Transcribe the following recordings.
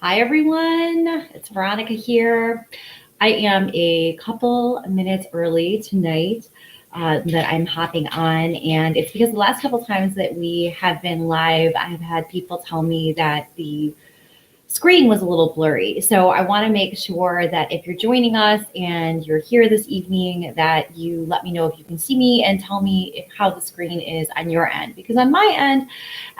Hi, everyone. It's Veronica here. I am a couple minutes early tonight that I'm hopping on, and it's because the last couple times that we have been live, I've had people tell me that the screen was a little blurry. So I want to make sure that if you're joining us and you're here this evening, that you let me know if you can see me and tell me how the screen is on your end. Because on my end,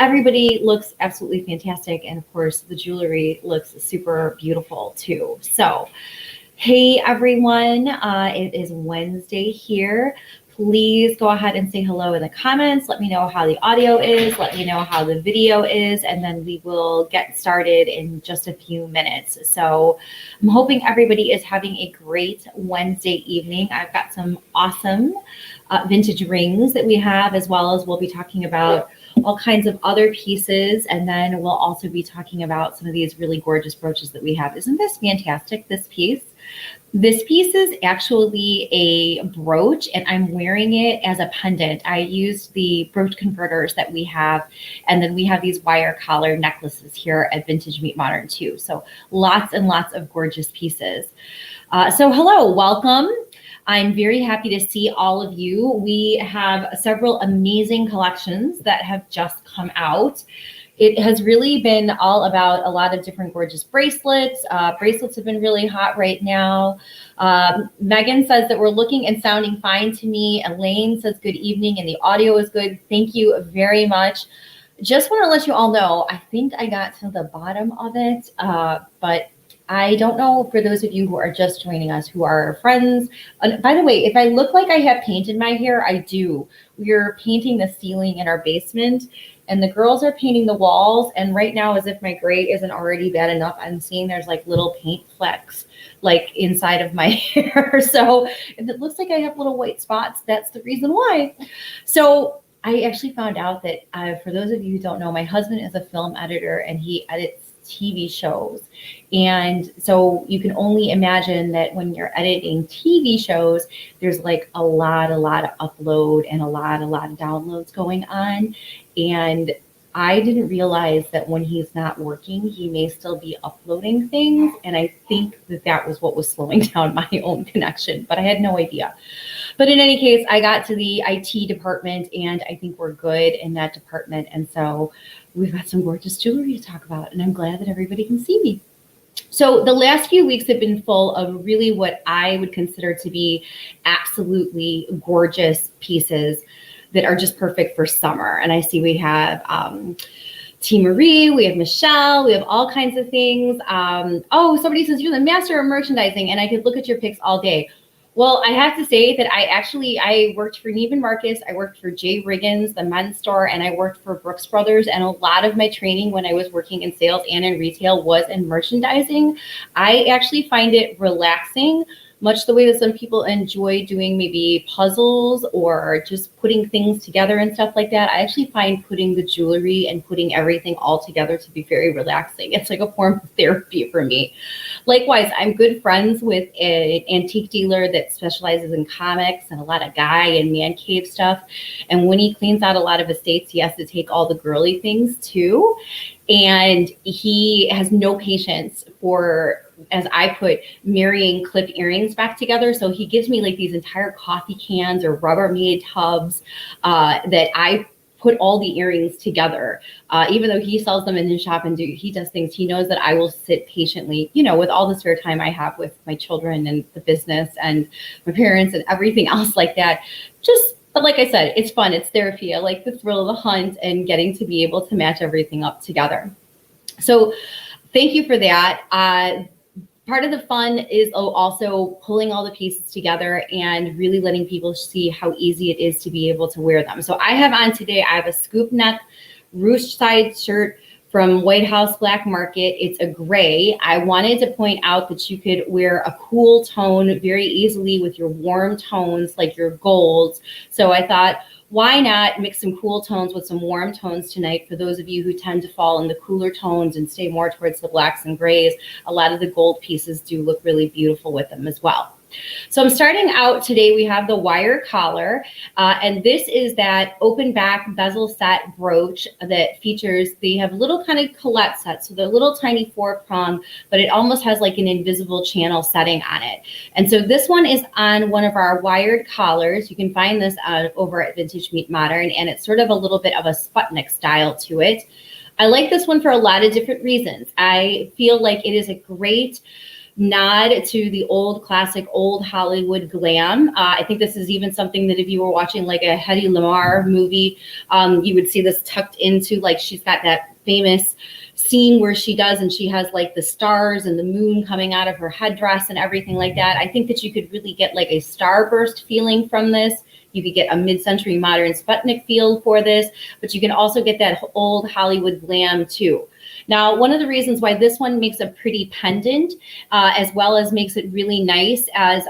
everybody looks absolutely fantastic. And of course, the jewelry looks super beautiful too. So, hey everyone, it is Wednesday here. Please go ahead and say hello in the comments. Let me know how the audio is. Let me know how the video is, and then we will get started in just a few minutes. So I'm hoping everybody is having a great Wednesday evening. I've got some awesome vintage rings that we have, as well as we'll be talking about all kinds of other pieces, and then we'll also be talking about some of these really gorgeous brooches that we have. Isn't this fantastic, this piece? This piece is actually a brooch, and I'm wearing it as a pendant. I used the brooch converters that we have, and then we have these wire collar necklaces here at Vintage Meet Modern too. So lots and lots of gorgeous pieces. So hello, welcome. I'm very happy to see all of you. We have several amazing collections that have just come out. It has really been all about a lot of different gorgeous bracelets. Bracelets have been really hot right now. Megan says that we're looking and sounding fine to me. Elaine says good evening and the audio is good. Thank you very much. Just want to let you all know, I think I got to the bottom of it, but I don't know for those of you who are just joining us, who are friends. And by the way, if I look like I have paint in my hair, I do. We're painting the ceiling in our basement, and the girls are painting the walls. And right now, as if my gray isn't already bad enough, I'm seeing there's like little paint flecks like inside of my hair. So if it looks like I have little white spots, that's the reason why. So I actually found out that for those of you who don't know, my husband is a film editor and he edits TV shows. And so you can only imagine that when you're editing TV shows, there's like a lot of upload and a lot of downloads going on. And I didn't realize that when he's not working, he may still be uploading things. And I think that was what was slowing down my own connection, but I had no idea. But in any case, I got to the IT department and I think we're good in that department. And so we've got some gorgeous jewelry to talk about, and I'm glad that everybody can see me. So the last few weeks have been full of really what I would consider to be absolutely gorgeous pieces that are just perfect for summer. And I see we have T. Marie, we have Michelle, we have all kinds of things. Oh, somebody says you're the master of merchandising, and I could look at your pics all day. Well, I have to say that I worked for Neiman Marcus, I worked for J. Riggins, the men's store, and I worked for Brooks Brothers. And a lot of my training when I was working in sales and in retail was in merchandising. I actually find it relaxing, much the way that some people enjoy doing maybe puzzles or just putting things together and stuff like that. I actually find putting the jewelry and putting everything all together to be very relaxing. It's like a form of therapy for me. Likewise, I'm good friends with an antique dealer that specializes in comics and a lot of guy and man cave stuff. And when he cleans out a lot of estates, he has to take all the girly things too. And he has no patience for, as I put, marrying clip earrings back together. So he gives me like these entire coffee cans or Rubbermaid tubs that I put all the earrings together. Even though he sells them in his shop and he does things, he knows that I will sit patiently, with all the spare time I have with my children and the business and my parents and everything else like that. But like I said, it's fun. It's therapy. I like the thrill of the hunt and getting to be able to match everything up together. So thank you for that. Part of the fun is also pulling all the pieces together and really letting people see how easy it is to be able to wear them. So I have on today, I have a scoop neck ruched side shirt from White House Black Market. It's a gray. I wanted to point out that you could wear a cool tone very easily with your warm tones like your golds. So I thought, why not mix some cool tones with some warm tones tonight for those of you who tend to fall in the cooler tones and stay more towards the blacks and grays. A lot of the gold pieces do look really beautiful with them as well. So I'm starting out today. We have the wire collar, and this is that open back bezel set brooch that features, they have little kind of collet sets. So they're little tiny 4-prong, but it almost has like an invisible channel setting on it. And so this one is on one of our wired collars. You can find this over at Vintage Meet Modern, and it's sort of a little bit of a Sputnik style to it. I like this one for a lot of different reasons. I feel like it is a great nod to the old classic, old Hollywood glam. I think this is even something that if you were watching like a Hedy Lamarr movie, you would see this tucked into, like, she's got that famous scene where she does, and she has like the stars and the moon coming out of her headdress and everything like that. I think that you could really get like a starburst feeling from this. You could get a mid-century modern Sputnik feel for this, but you can also get that old Hollywood glam too. Now, one of the reasons why this one makes a pretty pendant, as well as makes it really nice as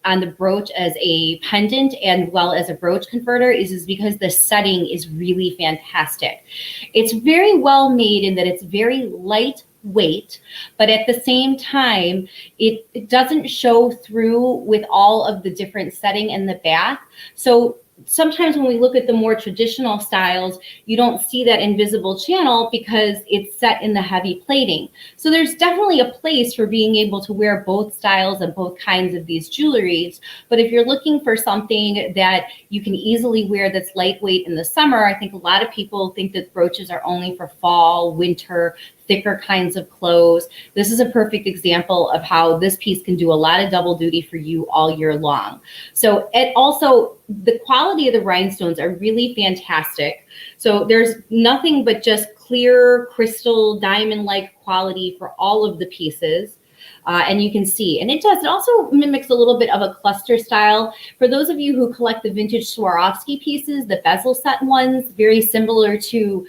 on the brooch as a pendant and well as a brooch converter, is because the setting is really fantastic. It's very well made in that it's very lightweight, but at the same time, it doesn't show through with all of the different setting in the back. So sometimes when we look at the more traditional styles, you don't see that invisible channel because it's set in the heavy plating. So there's definitely a place for being able to wear both styles and both kinds of these jewelries. But if you're looking for something that you can easily wear that's lightweight in the summer, I think a lot of people think that brooches are only for fall, winter, thicker kinds of clothes. This is a perfect example of how this piece can do a lot of double duty for you all year long. So it also, the quality of the rhinestones are really fantastic. So there's nothing but just clear crystal diamond-like quality for all of the pieces. And you can see, and it also mimics a little bit of a cluster style. For those of you who collect the vintage Swarovski pieces, the bezel set ones, very similar to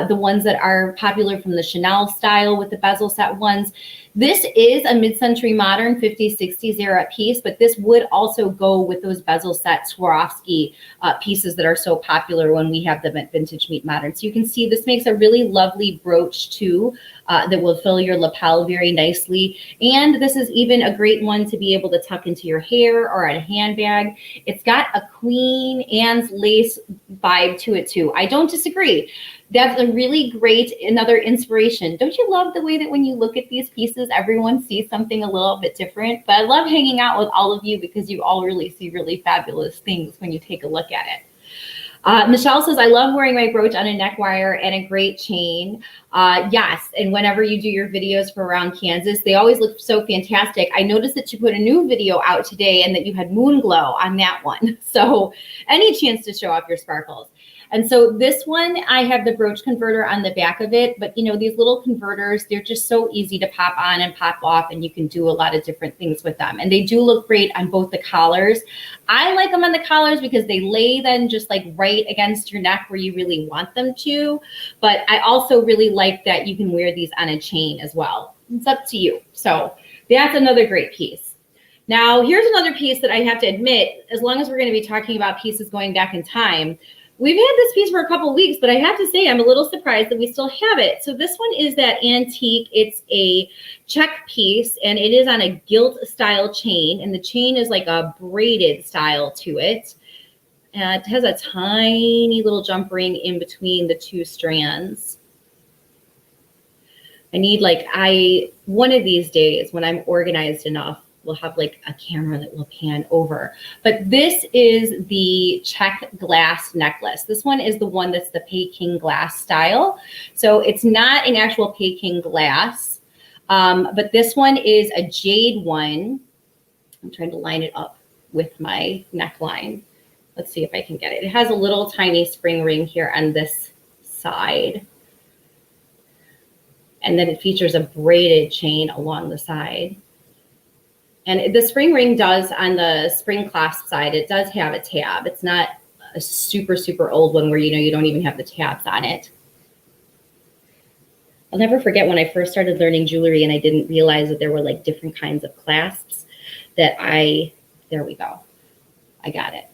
the ones that are popular from the Chanel style with the bezel set ones. This is a mid-century modern 50s, 60s era piece, but this would also go with those bezel set Swarovski pieces that are so popular when we have them at Vintage Meet Modern. So you can see this makes a really lovely brooch too, that will fill your lapel very nicely. And this is even a great one to be able to tuck into your hair or a handbag. It's got a Queen Anne's lace vibe to it too. I don't disagree. That's a really great, another inspiration. Don't you love the way that when you look at these pieces, everyone sees something a little bit different? But I love hanging out with all of you because you all really see really fabulous things when you take a look at it. Michelle says, I love wearing my brooch on a neck wire and a great chain. Yes, and whenever you do your videos for around Kansas, they always look so fantastic. I noticed that you put a new video out today and that you had moon glow on that one. So any chance to show off your sparkles. And so this one, I have the brooch converter on the back of it, but you know, these little converters, they're just so easy to pop on and pop off, and you can do a lot of different things with them. And they do look great on both the collars. I like them on the collars because they lay then just like right against your neck where you really want them to. But I also really like that you can wear these on a chain as well. It's up to you. So that's another great piece. Now, here's another piece that I have to admit, as long as we're going to be talking about pieces going back in time, we've had this piece for a couple of weeks, but I have to say I'm a little surprised that we still have it. So this one is that antique. It's a check piece, and it is on a gilt style chain, and the chain is like a braided style to it. And it has a tiny little jump ring in between the two strands. I need one of these days when I'm organized enough, we'll have like a camera that will pan over. But this is the check glass necklace. This one is the one that's the Peking glass style. So it's not an actual Peking glass, but this one is a jade one. I'm trying to line it up with my neckline. Let's see if I can get it. It has a little tiny spring ring here on this side. And then it features a braided chain along the side. And the spring ring does, on the spring clasp side, it does have a tab. It's not a super, super old one where, you know, you don't even have the tabs on it. I'll never forget when I first started learning jewelry and I didn't realize that there were like different kinds of clasps that there we go. I got it.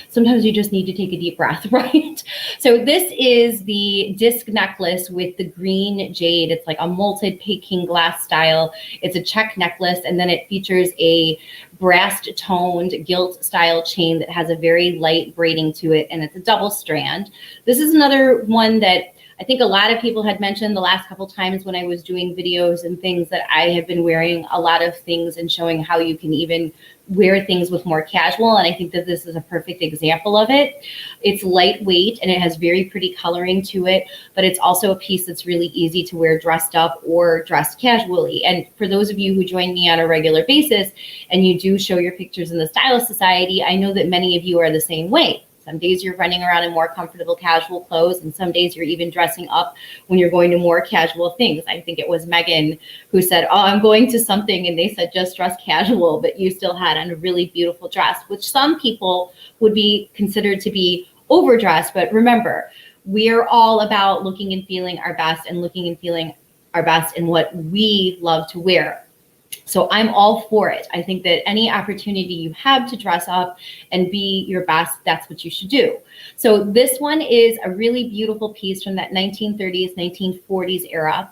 Sometimes you just need to take a deep breath, right? So this is the disc necklace with the green jade. It's like a molted Peking glass style. It's a check necklace, and then it features a brass toned gilt style chain that has a very light braiding to it, and it's a double strand. This is another one that I think a lot of people had mentioned the last couple times when I was doing videos and things, that I have been wearing a lot of things and showing how you can even wear things with more casual. And I think that this is a perfect example of it. It's lightweight and it has very pretty coloring to it, but it's also a piece that's really easy to wear dressed up or dressed casually. And for those of you who join me on a regular basis and you do show your pictures in the Stylist Society, I know that many of you are the same way. Some days you're running around in more comfortable casual clothes, and some days you're even dressing up when you're going to more casual things. I think it was Megan who said, oh, I'm going to something, and they said just dress casual, but you still had on a really beautiful dress, which some people would be considered to be overdressed. But remember, we are all about looking and feeling our best and looking and feeling our best in what we love to wear. So I'm all for it. I think that any opportunity you have to dress up and be your best, that's what you should do. So this one is a really beautiful piece from that 1930s, 1940s era.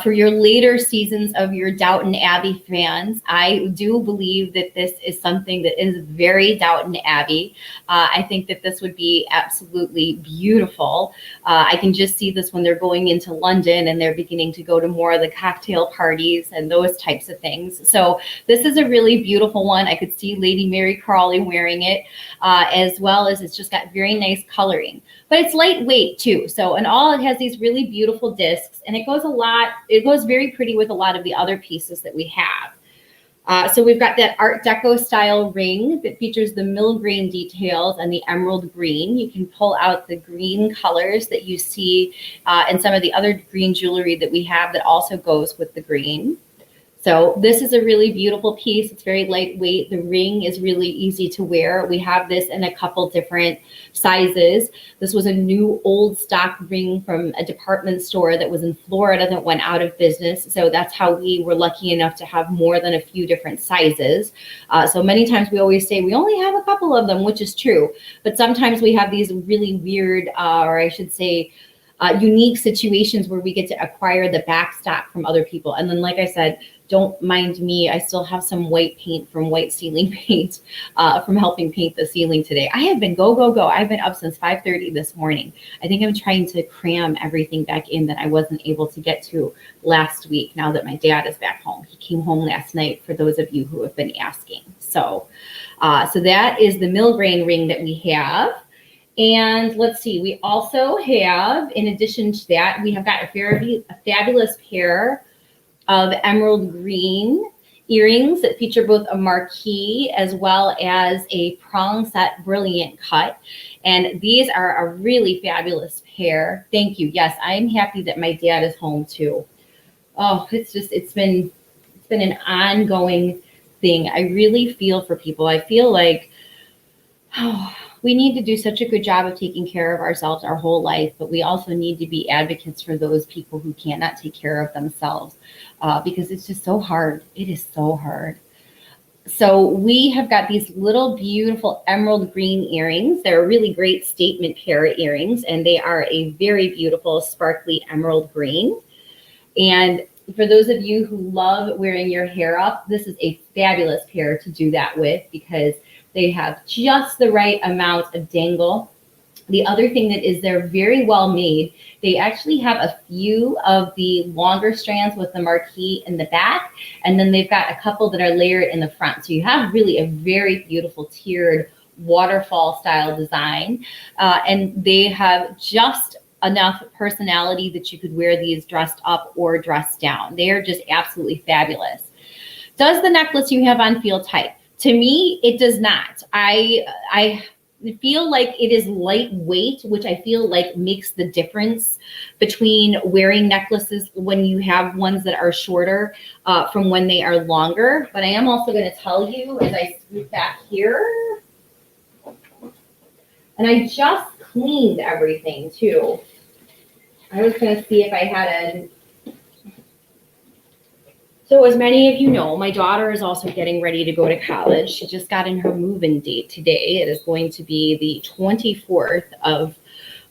For your later seasons of your Downton Abbey fans, I do believe that this is something that is very Downton Abbey. I think that this would be absolutely beautiful. I can just see this when they're going into London and they're beginning to go to more of the cocktail parties and those types of things. So this is a really beautiful one. I could see Lady Mary Crawley wearing it, as well as it's just got very nice coloring. But it's lightweight too. So, and all, it has these really beautiful discs, and it goes very pretty with a lot of the other pieces that we have. So we've got that Art Deco style ring that features the mill grain details and the emerald green. You can pull out the green colors that you see in some of the other green jewelry that we have that also goes with the green. So this is a really beautiful piece. It's very lightweight. The ring is really easy to wear. We have this in a couple different sizes. This was a new old stock ring from a department store that was in Florida that went out of business. So that's how we were lucky enough to have more than a few different sizes. So many times we always say we only have a couple of them, which is true. But sometimes we have these really weird, or I should say, unique situations where we get to acquire the backstock from other people. And then, like I said, don't mind me. I still have some white paint from White Ceiling Paint from helping paint the ceiling today. I have been go. I've been up since 5:30 this morning. I think I'm trying to cram everything back in that I wasn't able to get to last week now that my dad is back home. He came home last night, for those of you who have been asking. So that is the mill grain ring that we have. And let's see, we also have, in addition to that, we have got a fabulous pair of emerald green earrings that feature both a marquee as well as a prong set brilliant cut. And these are a really fabulous pair. Thank you. Yes, I'm happy that my dad is home too. Oh, it's been an ongoing thing. I really feel for people. I feel like, we need to do such a good job of taking care of ourselves our whole life, but we also need to be advocates for those people who cannot take care of themselves, because it's just so hard. It is so hard. So we have got these little beautiful emerald green earrings. They're a really great statement pair of earrings, and they are a very beautiful sparkly emerald green. And for those of you who love wearing your hair up, this is a fabulous pair to do that with, because they have just the right amount of dangle. The other thing that is, they're very well made. They actually have a few of the longer strands with the marquee in the back, and then they've got a couple that are layered in the front. So you have really a very beautiful tiered waterfall style design, and they have just enough personality that you could wear these dressed up or dressed down. They are just absolutely fabulous. Does the necklace you have on feel tight? To me, it does not. I feel like it is lightweight, which I feel like makes the difference between wearing necklaces when you have ones that are shorter from when they are longer. But I am also going to tell you, as I scoot back here, and I just cleaned everything too. I was going to see if I had So as many of you know, my daughter is also getting ready to go to college. She just got in her move-in date today. It is going to be the 24th of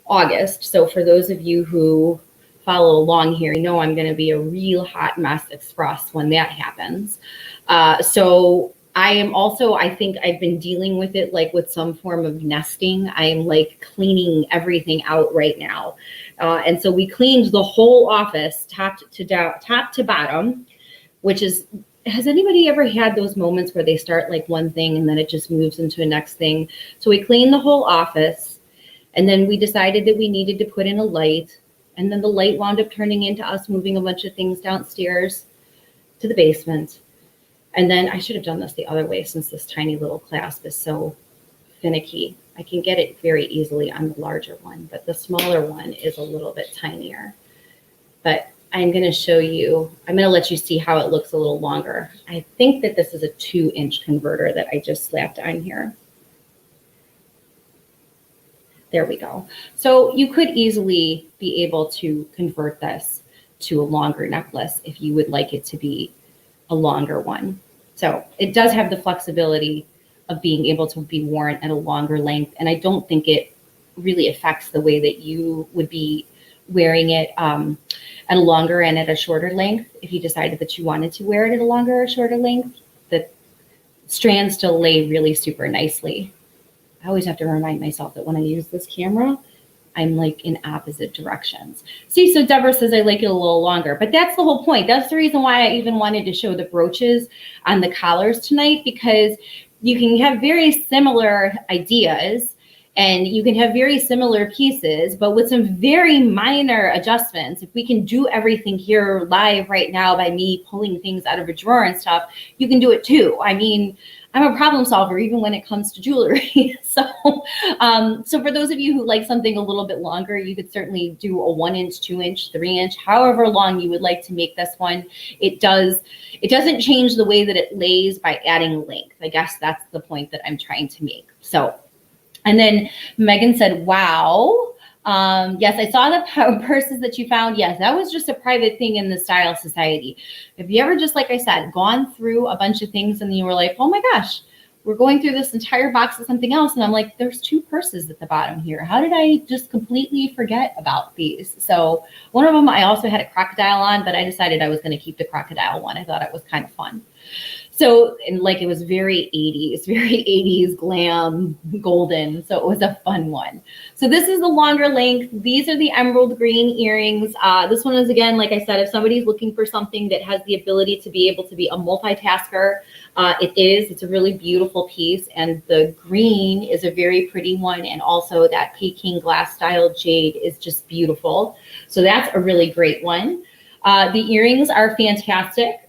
August. So for those of you who follow along here, you know I'm going to be a real hot mess express when that happens. So I am also, I think I've been dealing with it like with some form of nesting. I am like cleaning everything out right now. And so we cleaned the whole office top to bottom, which is, has anybody ever had those moments where they start like one thing and then it just moves into the next thing? So we cleaned the whole office, and then we decided that we needed to put in a light, and then the light wound up turning into us moving a bunch of things downstairs to the basement. And then I should have done this the other way since this tiny little clasp is so finicky. I can get it very easily on the larger one, but the smaller one is a little bit tinier. But I'm going to show you, I'm going to let you see how it looks a little longer. I think that this is a 2-inch converter that I just slapped on here. There we go. So you could easily be able to convert this to a longer necklace if you would like it to be a longer one. So it does have the flexibility of being able to be worn at a longer length. And I don't think it really affects the way that you would be wearing it at a longer and at a shorter length. If you decided that you wanted to wear it at a longer or shorter length, the strands still lay really super nicely. I always have to remind myself that when I use this camera, I'm like in opposite directions. See, so Deborah says I like it a little longer, but that's the whole point. That's the reason why I even wanted to show the brooches on the collars tonight, because you can have very similar ideas and you can have very similar pieces, but with some very minor adjustments. If we can do everything here live right now by me pulling things out of a drawer and stuff, you can do it too. I mean, I'm a problem solver even when it comes to jewelry. So for those of you who like something a little bit longer, you could certainly do a 1-inch, 2-inch, 3-inch, however long you would like to make this one. It doesn't change the way that it lays by adding length. I guess that's the point that I'm trying to make. So, and then Megan said, wow. Yes, I saw the purses that you found. Yes, that was just a private thing in the Style Society. Have you ever, just like I said, gone through a bunch of things and you were like, oh my gosh, we're going through this entire box of something else. And I'm like, there's 2 purses at the bottom here. How did I just completely forget about these? So one of them, I also had a crocodile on, but I decided I was going to keep the crocodile one. I thought it was kind of fun. So, and like it was very 80s glam, golden. So it was a fun one. So this is the longer length. These are the emerald green earrings. This one is, again, like I said, if somebody's looking for something that has the ability to be able to be a multitasker, it's a really beautiful piece. And the green is a very pretty one. And also that Peking glass style jade is just beautiful. So that's a really great one. The earrings are fantastic.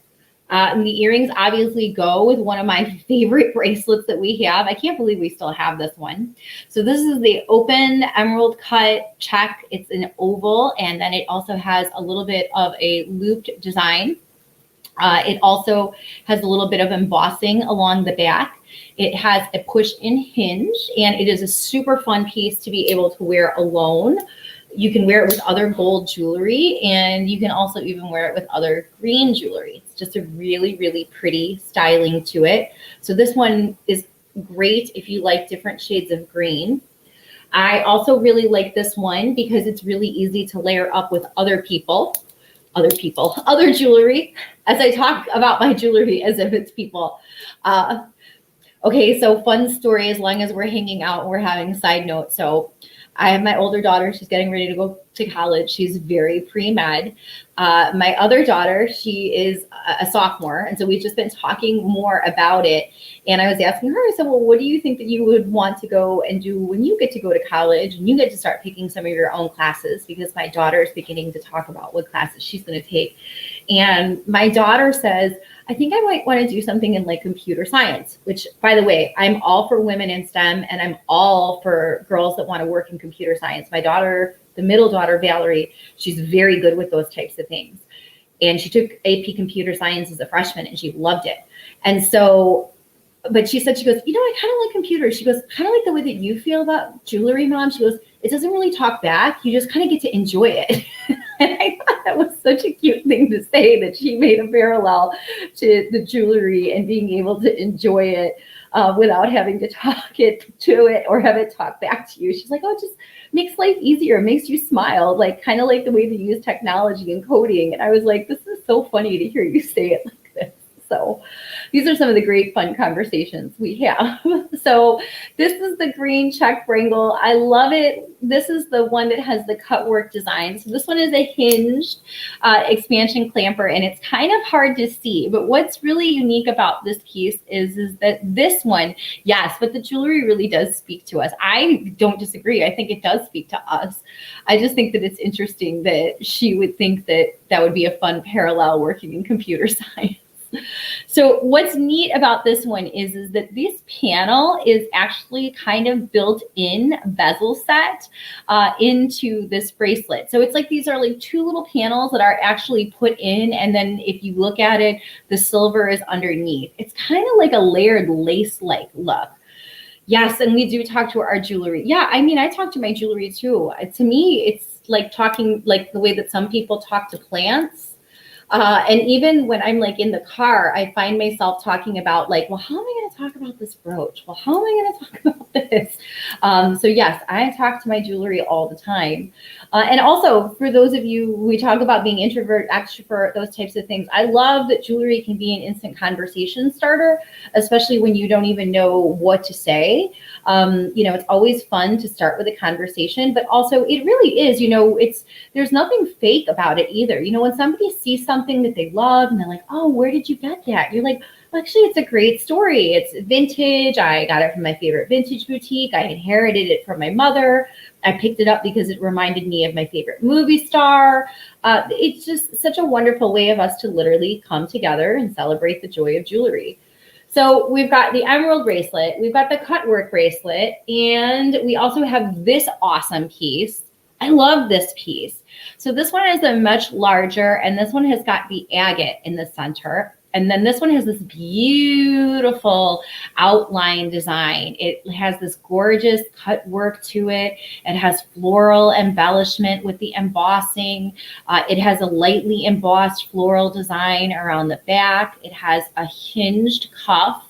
And the earrings obviously go with one of my favorite bracelets that we have. I can't believe we still have this one. So this is the open emerald cut check. It's an oval, and then it also has a little bit of a looped design. It also has a little bit of embossing along the back. It has a push-in hinge, and it is a super fun piece to be able to wear alone. You can wear it with other gold jewelry, and you can also even wear it with other green jewelry. It's just a really, really pretty styling to it. So this one is great if you like different shades of green. I also really like this one because it's really easy to layer up with other jewelry, as I talk about my jewelry as if it's people. Okay, so fun story, as long as we're hanging out and we're having a side note. So I have my older daughter. She's getting ready to go to college. She's very pre-med. My other daughter, she is a sophomore. And so we've just been talking more about it. And I was asking her, I said, well, what do you think that you would want to go and do when you get to go to college and you get to start picking some of your own classes? Because my daughter is beginning to talk about what classes she's going to take. And my daughter says, I think I might want to do something in like computer science, which, by the way, I'm all for women in STEM, and I'm all for girls that want to work in computer science. My daughter, the middle daughter, Valerie, she's very good with those types of things. And she took AP computer science as a freshman and she loved it. And so, but she said, she goes, you know, I kind of like computers. She goes, kind of like the way that you feel about jewelry, Mom. She goes, it doesn't really talk back. You just kind of get to enjoy it. And I thought that was such a cute thing to say, that she made a parallel to the jewelry and being able to enjoy it without having to talk it to it or have it talk back to you. She's like, oh, it just makes life easier, makes you smile, like kind of like the way they use technology and coding. And I was like, this is so funny to hear you say it like this. So these are some of the great fun conversations we have. So this is the green check Brangle. I love it. This is the one that has the cut work design. So this one is a hinged expansion clamper, and it's kind of hard to see. But what's really unique about this piece is that this one, yes, but the jewelry really does speak to us. I don't disagree. I think it does speak to us. I just think that it's interesting that she would think that that would be a fun parallel working in computer science. So what's neat about this one is that this panel is actually kind of built-in bezel set into this bracelet. So it's like these are like two little panels that are actually put in, and then if you look at it, the silver is underneath. It's kind of like a layered lace-like look. Yes, and we do talk to our jewelry. Yeah, I mean, I talk to my jewelry too. To me, it's like talking like the way that some people talk to plants. And even when I'm like in the car, I find myself talking about like, well, how am I going to talk about this brooch? Well, how am I going to talk about this? So yes, I talk to my jewelry all the time. And also for those of you, we talk about being introvert, extrovert, those types of things. I love that jewelry can be an instant conversation starter, especially when you don't even know what to say. You know, it's always fun to start with a conversation, but also it really is, you know, there's nothing fake about it either. You know, when somebody sees something that they love and they're like, oh, where did you get that? You're like, well, actually, it's a great story. It's vintage. I got it from my favorite vintage boutique. I inherited it from my mother. I picked it up because it reminded me of my favorite movie star. It's just such a wonderful way of us to literally come together and celebrate the joy of jewelry. So we've got the emerald bracelet, we've got the cut work bracelet, and we also have this awesome piece. I love this piece. So this one is a much larger, and this one has got the agate in the center. And then this one has this beautiful outline design. It has this gorgeous cut work to it. It has floral embellishment with the embossing. It has a lightly embossed floral design around the back. It has a hinged cuff.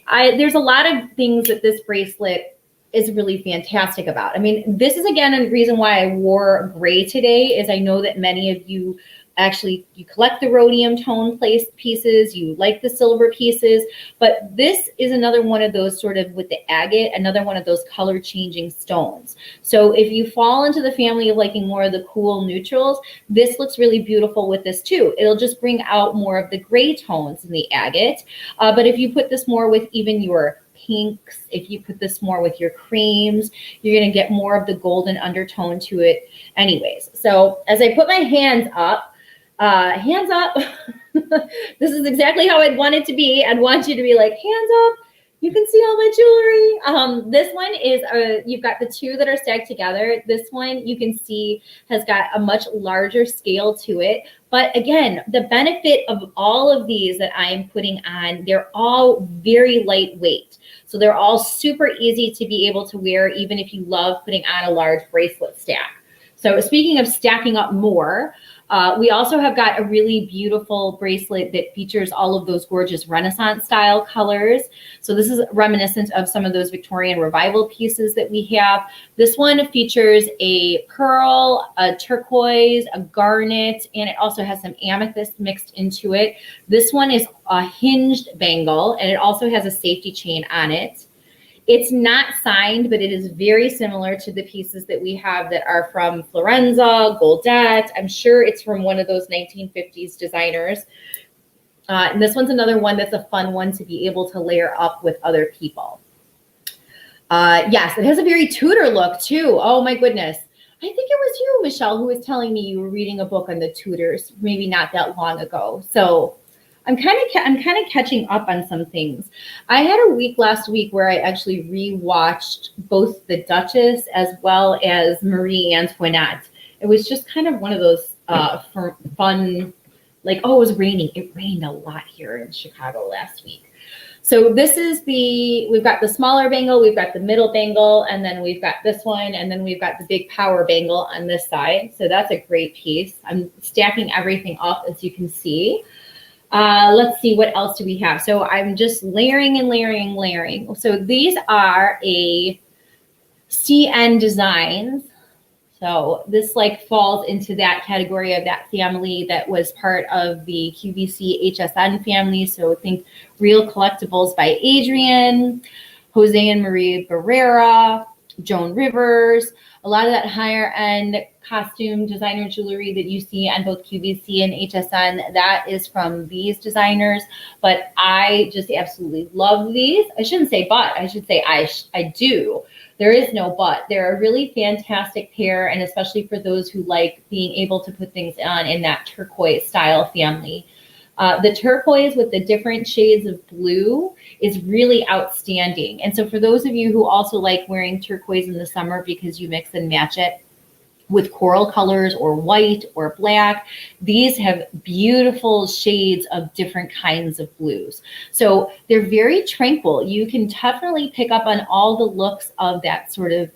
There's a lot of things that this bracelet is really fantastic about. I mean, this is again a reason why I wore gray today, is I know that many of you actually, you collect the rhodium tone pieces, you like the silver pieces, but this is another one of those sort of with the agate, another one of those color changing stones. So if you fall into the family of liking more of the cool neutrals, this looks really beautiful with this too. It'll just bring out more of the gray tones in the agate. But if you put this more with even your pinks, if you put this more with your creams, you're going to get more of the golden undertone to it anyways. So as I put my hands up, this is exactly how I'd want it to be. I'd want you to be like, hands up. You can see all my jewelry. This one is, you've got the two that are stacked together. This one you can see has got a much larger scale to it. But again, the benefit of all of these that I'm putting on, they're all very lightweight. So they're all super easy to be able to wear, even if you love putting on a large bracelet stack. So speaking of stacking up more, we also have got a really beautiful bracelet that features all of those gorgeous Renaissance style colors. So this is reminiscent of some of those Victorian Revival pieces that we have. This one features a pearl, a turquoise, a garnet, and it also has some amethyst mixed into it. This one is a hinged bangle, and it also has a safety chain on it. It's not signed, but it is very similar to the pieces that we have that are from Florenza, Goldette. I'm sure it's from one of those 1950s designers. And this one's another one that's a fun one to be able to layer up with other people. Yes, it has a very Tudor look too. Oh my goodness. I think it was you, Michelle, who was telling me you were reading a book on the Tudors, maybe not that long ago. So I'm kind of catching up on some things. I had a week last week where I actually rewatched both The Duchess as well as Marie Antoinette. It was just kind of one of those fun, like, oh, it was raining. It rained a lot here in Chicago last week. So this is we've got the smaller bangle, we've got the middle bangle, and then we've got this one, and then we've got the big power bangle on this side. So that's a great piece. I'm stacking everything up, as you can see. Let's see, what else do we have? So I'm just layering and layering and layering. So these are a CN designs. So this like falls into that category of that family that was part of the QVC HSN family. So think Real Collectibles by Adrian, Jose and Marie Barrera, Joan Rivers, a lot of that higher end costume designer jewelry that you see on both QVC and HSN, that is from these designers. But I just absolutely love these. I shouldn't say but, I should say I do. There is no but. They're a really fantastic pair, and especially for those who like being able to put things on in that turquoise style family. The turquoise with the different shades of blue is really outstanding. And so for those of you who also like wearing turquoise in the summer because you mix and match it with coral colors or white or black, these have beautiful shades of different kinds of blues. So they're very tranquil. You can definitely pick up on all the looks of that sort of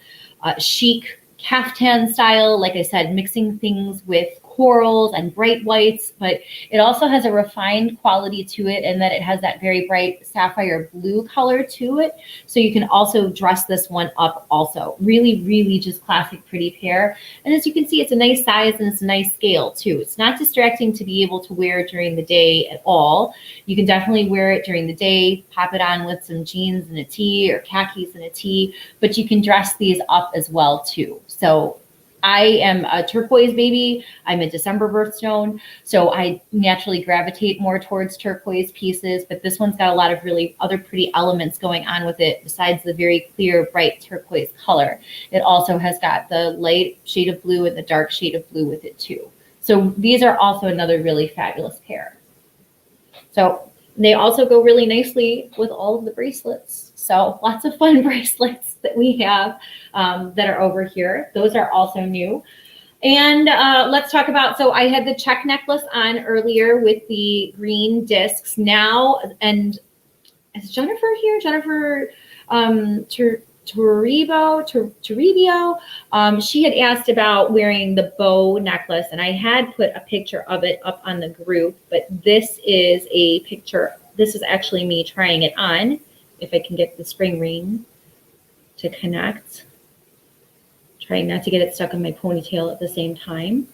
chic caftan style, like I said, mixing things with corals and bright whites, but it also has a refined quality to it, and that it has that very bright sapphire blue color to it. So you can also dress this one up also. Really, really just classic pretty pair. And as you can see, it's a nice size and it's a nice scale too. It's not distracting to be able to wear during the day at all. You can definitely wear it during the day, pop it on with some jeans and a tee or khakis and a tee, but you can dress these up as well too. So I am a turquoise baby. I'm a December birthstone, so I naturally gravitate more towards turquoise pieces, but this one's got a lot of really other pretty elements going on with it besides the very clear, bright turquoise color. It also has got the light shade of blue and the dark shade of blue with it too. So these are also another really fabulous pair. So they also go really nicely with all of the bracelets. So lots of fun bracelets that we have that are over here. Those are also new. And let's talk about, so I had the check necklace on earlier with the green discs now. And is Jennifer here? Jennifer Toribio. She had asked about wearing the bow necklace, and I had put a picture of it up on the group, but this is a picture. This is actually me trying it on, if I can get the spring ring to connect. Trying not to get it stuck in my ponytail at the same time.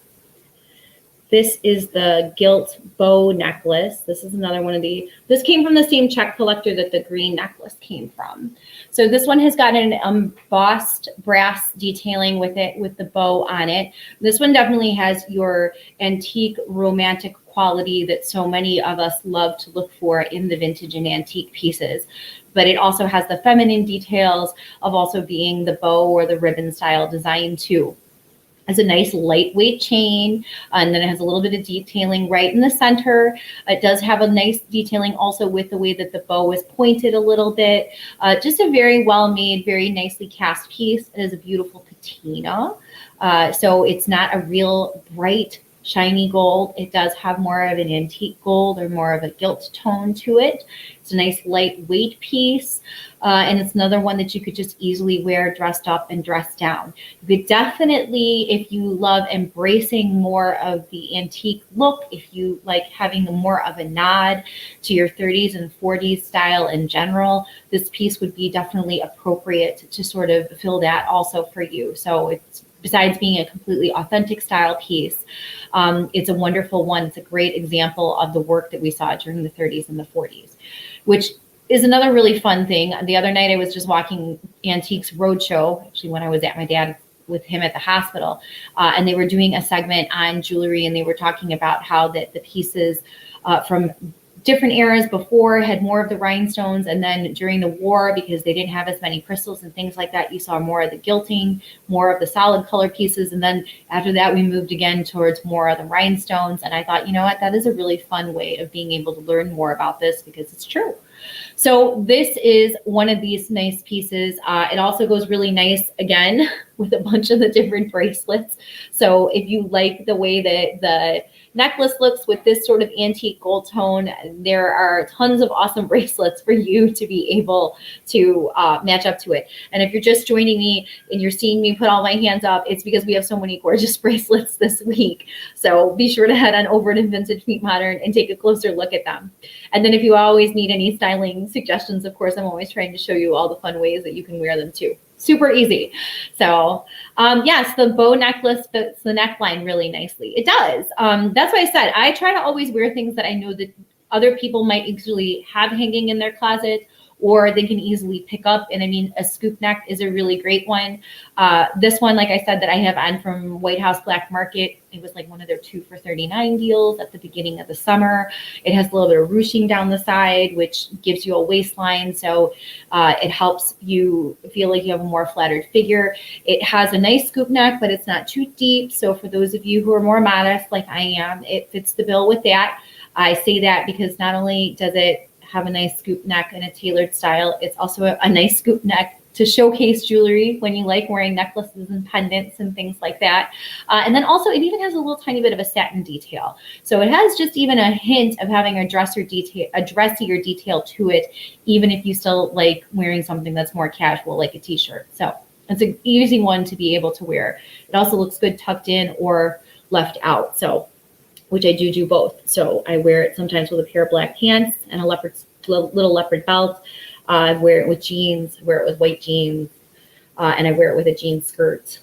This is the gilt bow necklace. This is another one of this came from the same check collector that the green necklace came from. So this one has got an embossed brass detailing with it, with the bow on it. This one definitely has your antique romantic quality that so many of us love to look for in the vintage and antique pieces. But it also has the feminine details of also being the bow or the ribbon style design too. It's a nice lightweight chain, and then it has a little bit of detailing right in the center. It does have a nice detailing also with the way that the bow is pointed a little bit. Just a very well made, very nicely cast piece. It is a beautiful patina. So it's not a real bright, shiny gold. It does have more of an antique gold or more of a gilt tone to it. It's a nice lightweight piece. And it's another one that you could just easily wear dressed up and dressed down. You could definitely, if you love embracing more of the antique look, if you like having more of a nod to your 30s and 40s style in general, this piece would be definitely appropriate to sort of fill that also for you. So it's, besides being a completely authentic style piece, it's a wonderful one. It's a great example of the work that we saw during the 30s and the 40s, which is another really fun thing. The other night I was just walking Antiques Roadshow, actually when I was at my dad with him at the hospital, and they were doing a segment on jewelry, and they were talking about how that the pieces from different eras before had more of the rhinestones, and then during the war, because they didn't have as many crystals and things like that, you saw more of the gilting, more of the solid color pieces, and then after that we moved again towards more of the rhinestones. And I thought, you know what, that is a really fun way of being able to learn more about this, because it's true. So this is one of these nice pieces. It also goes really nice again with a bunch of the different bracelets. So if you like the way that the necklace looks with this sort of antique gold tone, there are tons of awesome bracelets for you to be able to match up to it. And if you're just joining me and you're seeing me put all my hands up, it's because we have so many gorgeous bracelets this week. So be sure to head on over to Vintage Meet Modern and take a closer look at them. And then if you always need any styling suggestions, of course, I'm always trying to show you all the fun ways that you can wear them too. Super easy. So yes, the bow necklace fits the neckline really nicely. It does. That's why I said I try to always wear things that I know that other people might easily have hanging in their closet, or they can easily pick up. And I mean, a scoop neck is a really great one. This one, like I said, that I have on from White House Black Market, it was like one of their 2 for $39 deals at the beginning of the summer. It has a little bit of ruching down the side, which gives you a waistline. So it helps you feel like you have a more flattered figure. It has a nice scoop neck, but it's not too deep. So for those of you who are more modest, like I am, it fits the bill with that. I say that because not only does it have a nice scoop neck and a tailored style, it's also a nice scoop neck to showcase jewelry when you like wearing necklaces and pendants and things like that. And then also it even has a little tiny bit of a satin detail. So it has just even a hint of having a dressier detail to it, even if you still like wearing something that's more casual, like a t-shirt. So it's an easy one to be able to wear. It also looks good tucked in or left out. So, which I do both. So I wear it sometimes with a pair of black pants and a little leopard belt. I wear it with jeans, wear it with white jeans, and I wear it with a jean skirt.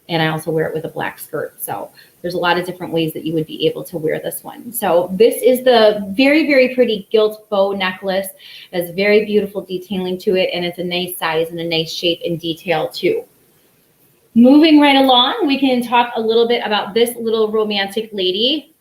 And I also wear it with a black skirt. So there's a lot of different ways that you would be able to wear this one. So this is the very, very pretty gilt bow necklace. It has very beautiful detailing to it, and it's a nice size and a nice shape and detail too. Moving right along, we can talk a little bit about this little romantic lady.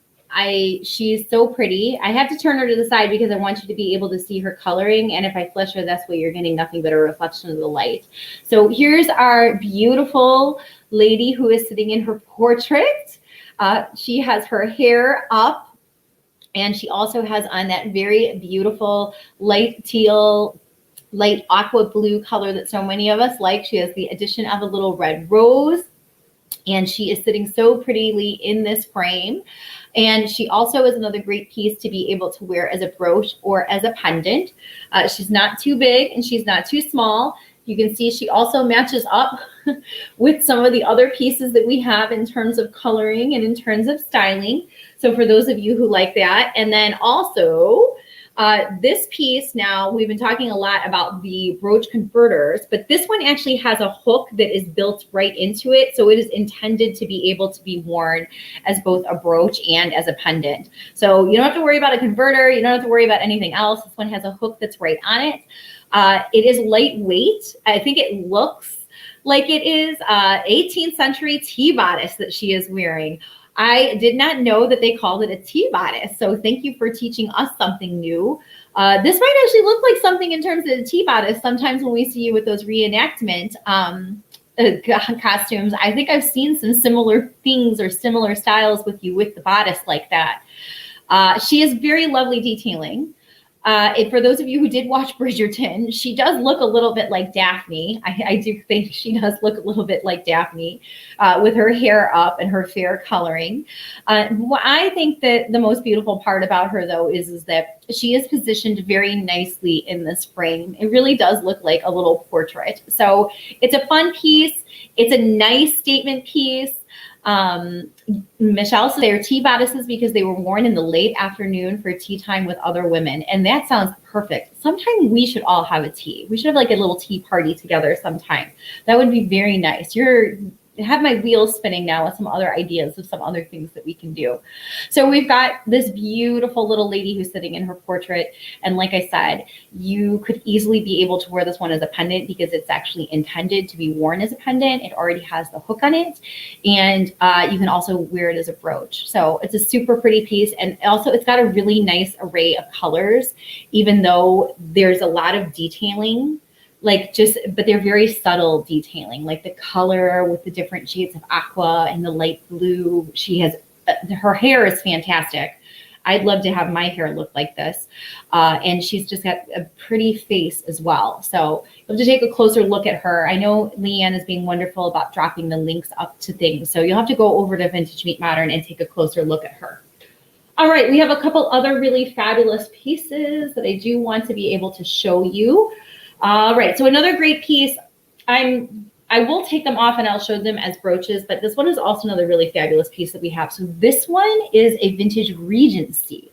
She's so pretty. I have to turn her to the side because I want you to be able to see her coloring. And if I flush her this way, you're getting nothing but a reflection of the light. So here's our beautiful lady who is sitting in her portrait. She has her hair up, and she also has on that very beautiful light teal, light aqua blue color that so many of us like. She has the addition of a little red rose, and she is sitting so prettily in this frame. And she also is another great piece to be able to wear as a brooch or as a pendant. She's not too big and she's not too small. You can see she also matches up with some of the other pieces that we have in terms of coloring and in terms of styling. So for those of you who like that, and then also this piece, now we've been talking a lot about the brooch converters, but this one actually has a hook that is built right into it. So it is intended to be able to be worn as both a brooch and as a pendant. So you don't have to worry about a converter. You don't have to worry about anything else. This one has a hook that's right on it. It is lightweight. I think it looks like it is 18th century tea bodice that she is wearing. I did not know that they called it a tea bodice. So thank you for teaching us something new. This might actually look like something in terms of the tea bodice. Sometimes when we see you with those reenactment costumes, I think I've seen some similar things or similar styles with you with the bodice like that. She has very lovely detailing. For those of you who did watch Bridgerton, she does look a little bit like Daphne. I do think she does look a little bit like Daphne with her hair up and her fair coloring. I think that the most beautiful part about her, though, is that she is positioned very nicely in this frame. It really does look like a little portrait. So it's a fun piece. It's a nice statement piece. Michelle said they are tea bodices because they were worn in the late afternoon for tea time with other women. And that sounds perfect. Sometime we should all have a tea. We should have like a little tea party together sometime. That would be very nice. Have my wheels spinning now with some other ideas of some other things that we can do. So we've got this beautiful little lady who's sitting in her portrait. And like I said, you could easily be able to wear this one as a pendant because it's actually intended to be worn as a pendant. It already has the hook on it. And you can also wear it as a brooch. So it's a super pretty piece. And also it's got a really nice array of colors, even though there's a lot of detailing. But they're very subtle detailing, like the color with the different shades of aqua and the light blue. She has, her hair is fantastic. I'd love to have my hair look like this. And she's just got a pretty face as well. So you'll have to take a closer look at her. I know Leanne is being wonderful about dropping the links up to things. So you'll have to go over to Vintage Meet Modern and take a closer look at her. All right, we have a couple other really fabulous pieces that I do want to be able to show you. All right, so another great piece. I will take them off and I'll show them as brooches, but this one is also another really fabulous piece that we have. So this one is a vintage Regency.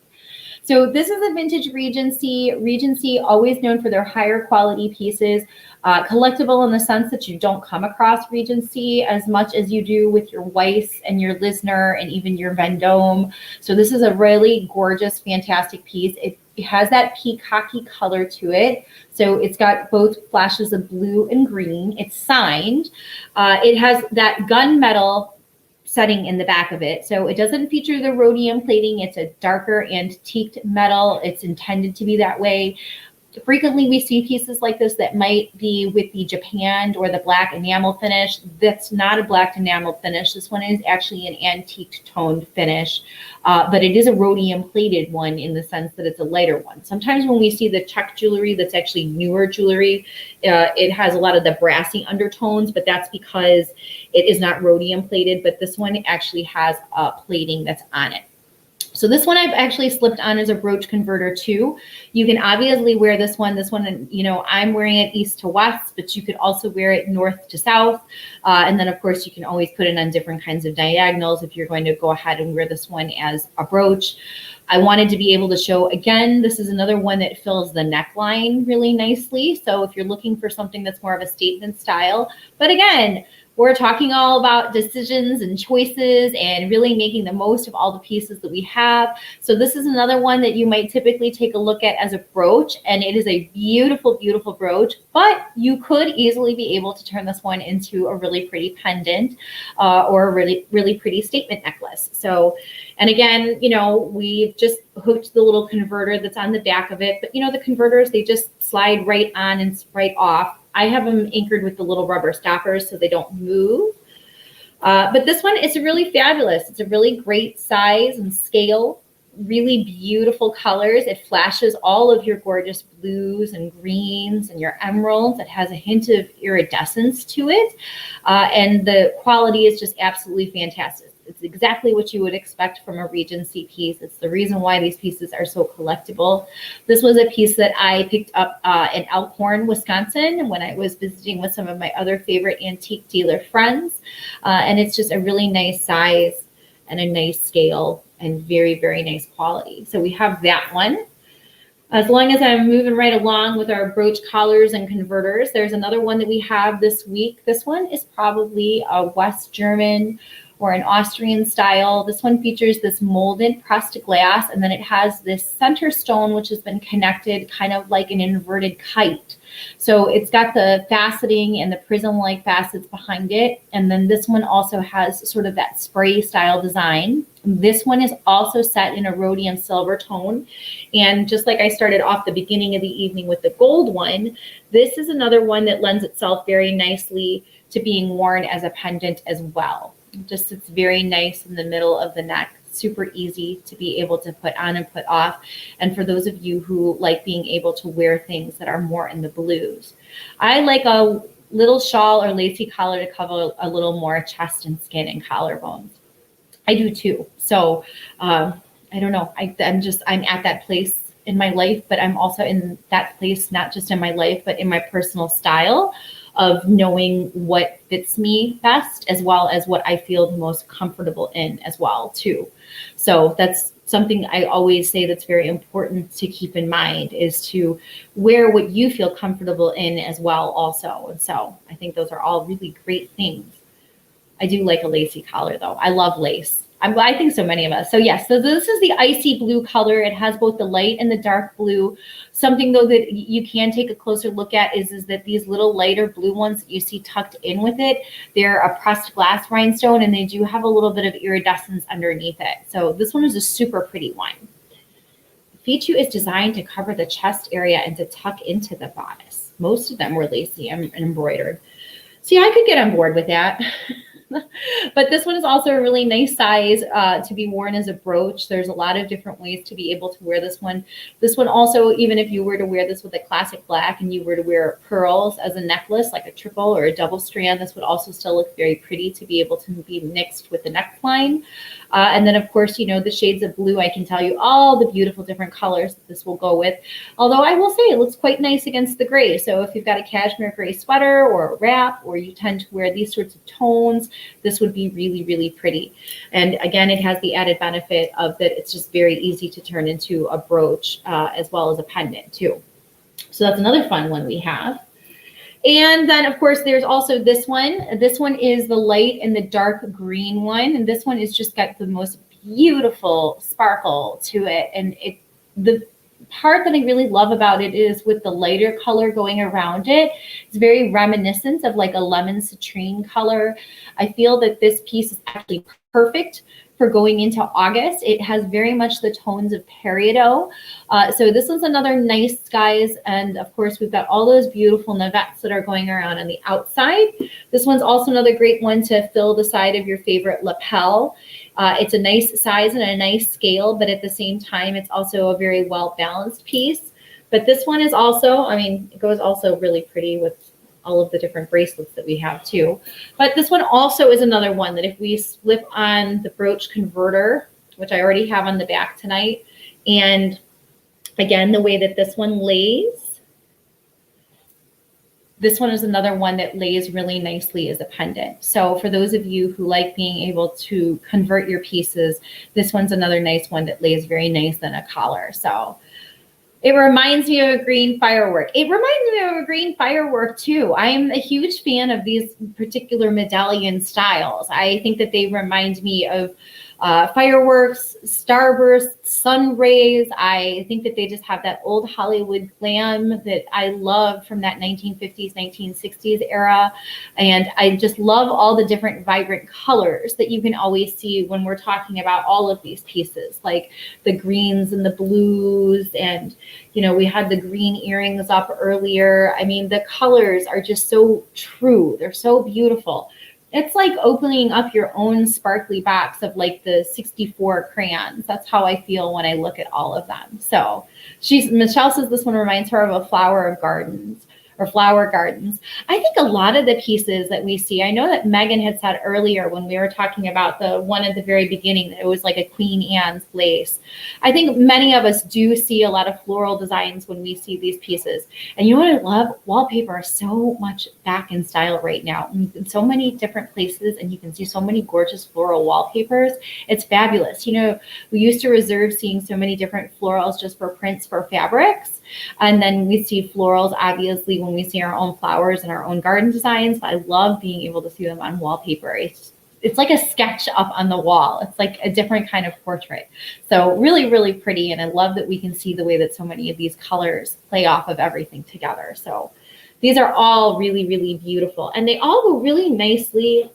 So this is a vintage Regency. Regency, always known for their higher quality pieces, collectible in the sense that you don't come across Regency as much as you do with your Weiss and your Lisner and even your Vendome. So this is a really gorgeous, fantastic piece. It has that peacocky color to it. So it's got both flashes of blue and green. It's signed. It has that gunmetal setting in the back of it. So it doesn't feature the rhodium plating. It's a darker antiqued metal. It's intended to be that way. Frequently we see pieces like this that might be with the japanned or the black enamel finish. That's not a black enamel finish. This one is actually an antique toned finish, but it is a rhodium plated one in the sense that it's a lighter one. Sometimes when we see the check jewelry that's actually newer jewelry, it has a lot of the brassy undertones, but that's because it is not rhodium plated, but this one actually has a plating that's on it. So this one I've actually slipped on as a brooch converter too. You can obviously wear this one. This one, you know, I'm wearing it east to west, but you could also wear it north to south. And then of course you can always put it on different kinds of diagonals if you're going to go ahead and wear this one as a brooch. I wanted to be able to show, again, this is another one that fills the neckline really nicely. So if you're looking for something that's more of a statement style, but again, we're talking all about decisions and choices and really making the most of all the pieces that we have. So this is another one that you might typically take a look at as a brooch, and it is a beautiful, beautiful brooch, but you could easily be able to turn this one into a really pretty pendant or a really, really pretty statement necklace. So, and again, you know, we've just hooked the little converter that's on the back of it, but you know, the converters, they just slide right on and right off. I have them anchored with the little rubber stoppers so they don't move. But this one is really fabulous. It's a really great size and scale, really beautiful colors. It flashes all of your gorgeous blues and greens and your emeralds. It has a hint of iridescence to it. And the quality is just absolutely fantastic. It's exactly what you would expect from a Regency piece. It's the reason why these pieces are so collectible. This was a piece that I picked up in Elkhorn, Wisconsin, when I was visiting with some of my other favorite antique dealer friends. And it's just a really nice size and a nice scale and very, very nice quality. So we have that one. As long as I'm moving right along with our brooch collars and converters, there's another one that we have this week. This one is probably a West German or an Austrian style. This one features this molded pressed glass, and then it has this center stone, which has been connected kind of like an inverted kite. So it's got the faceting and the prism-like facets behind it. And then this one also has sort of that spray style design. This one is also set in a rhodium silver tone. And just like I started off the beginning of the evening with the gold one, this is another one that lends itself very nicely to being worn as a pendant as well. Just sits very nice in the middle of the neck, super easy to be able to put on and put off. And for those of you who like being able to wear things that are more in the blues, I like a little shawl or lacy collar to cover a little more chest and skin and collarbones. I do too. So I don't know. I'm at that place in my life, but I'm also in that place, not just in my life, but in my personal style of knowing what fits me best, as well as what I feel the most comfortable in as well too. So that's something I always say that's very important to keep in mind, is to wear what you feel comfortable in as well also. And so I think those are all really great things. I do like a lacy collar though. I love lace. I think so many of us. So yes, so this is the icy blue color. It has both the light and the dark blue. Something though that you can take a closer look at is that these little lighter blue ones that you see tucked in with it, they're a pressed glass rhinestone, and they do have a little bit of iridescence underneath it. So this one is a super pretty one. The fichu is designed to cover the chest area and to tuck into the bodice. Most of them were lacy and embroidered. See, I could get on board with that. But this one is also a really nice size to be worn as a brooch. There's a lot of different ways to be able to wear this one. This one also, even if you were to wear this with a classic black and you were to wear pearls as a necklace, like a triple or a double strand, this would also still look very pretty to be able to be mixed with the neckline. And then, of course, you know, the shades of blue, I can tell you all the beautiful different colors that this will go with. Although I will say it looks quite nice against the gray. So if you've got a cashmere gray sweater or a wrap, or you tend to wear these sorts of tones, this would be really, really pretty. And again, it has the added benefit of that it's just very easy to turn into a brooch as well as a pendant too. So that's another fun one we have. And then, of course, there's also this one. This one is the light and the dark green one. And this one is just got the most beautiful sparkle to it. And the part that I really love about it is with the lighter color going around it. It's very reminiscent of like a lemon citrine color. I feel that this piece is actually perfect for going into August. It has very much the tones of peridot. So this one's another nice, guys. And of course, we've got all those beautiful navettes that are going around on the outside. This one's also another great one to fill the side of your favorite lapel. It's a nice size and a nice scale, but at the same time, it's also a very well-balanced piece. But this one is also, I mean, it goes also really pretty with all of the different bracelets that we have too. But this one also is another one that if we slip on the brooch converter, which I already have on the back tonight, and again, the way that this one lays, this one is another one that lays really nicely as a pendant. So for those of you who like being able to convert your pieces, this one's another nice one that lays very nice in a collar. So it reminds me of a green firework. It reminds me of a green firework too. I'm a huge fan of these particular medallion styles. I think that they remind me of fireworks, starbursts, sun rays. I think that they just have that old Hollywood glam that I love from that 1950s, 1960s era. And I just love all the different vibrant colors that you can always see when we're talking about all of these pieces, like the greens and the blues. And, you know, we had the green earrings up earlier. I mean, the colors are just so true. They're so beautiful. It's like opening up your own sparkly box of like the 64 crayons. That's how I feel when I look at all of them. So Michelle says this one reminds her of a flower of gardens or flower gardens. I think a lot of the pieces that we see, I know that Megan had said earlier when we were talking about the one at the very beginning, that it was like a Queen Anne's lace. I think many of us do see a lot of floral designs when we see these pieces. And you know what I love? Wallpaper is so much back in style right now in so many different places, and you can see so many gorgeous floral wallpapers. It's fabulous. You know, we used to reserve seeing so many different florals just for prints for fabrics. And then we see florals, obviously, when we see our own flowers and our own garden designs. But I love being able to see them on wallpaper. It's like a sketch up on the wall. It's like a different kind of portrait. So really, really pretty. And I love that we can see the way that so many of these colors play off of everything together. So these are all really, really beautiful. And they all go really nicely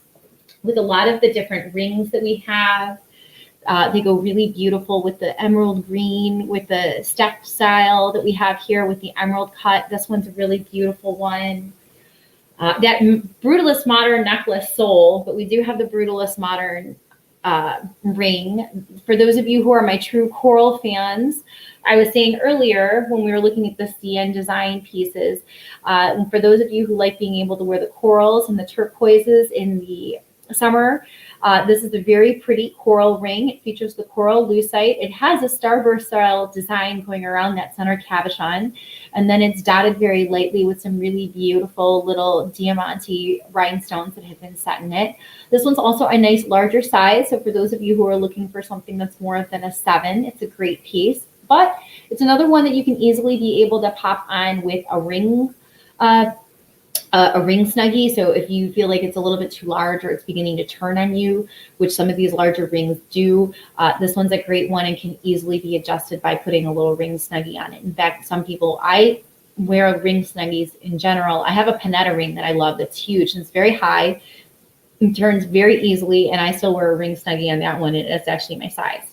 with a lot of the different rings that we have. They go really beautiful with the emerald green, with the step style that we have here with the emerald cut. This one's a really beautiful one. That Brutalist Modern necklace sold, but we do have the Brutalist Modern ring. For those of you who are my true coral fans, I was saying earlier when we were looking at the CN design pieces, and for those of you who like being able to wear the corals and the turquoises in the summer, this is a very pretty coral ring. It features the coral lucite. It has a starburst style design going around that center cabochon. And then it's dotted very lightly with some really beautiful little diamante rhinestones that have been set in it. This one's also a nice larger size. So for those of you who are looking for something that's more than a 7, it's a great piece. But it's another one that you can easily be able to pop on with a ring snuggie. So if you feel like it's a little bit too large or it's beginning to turn on you, which some of these larger rings do, this one's a great one and can easily be adjusted by putting a little ring snuggie on it. In fact, some people, I wear ring snuggies in general. I have a Panetta ring that I love that's huge and it's very high. It turns very easily, and I still wear a ring snuggie on that one. It's actually my size.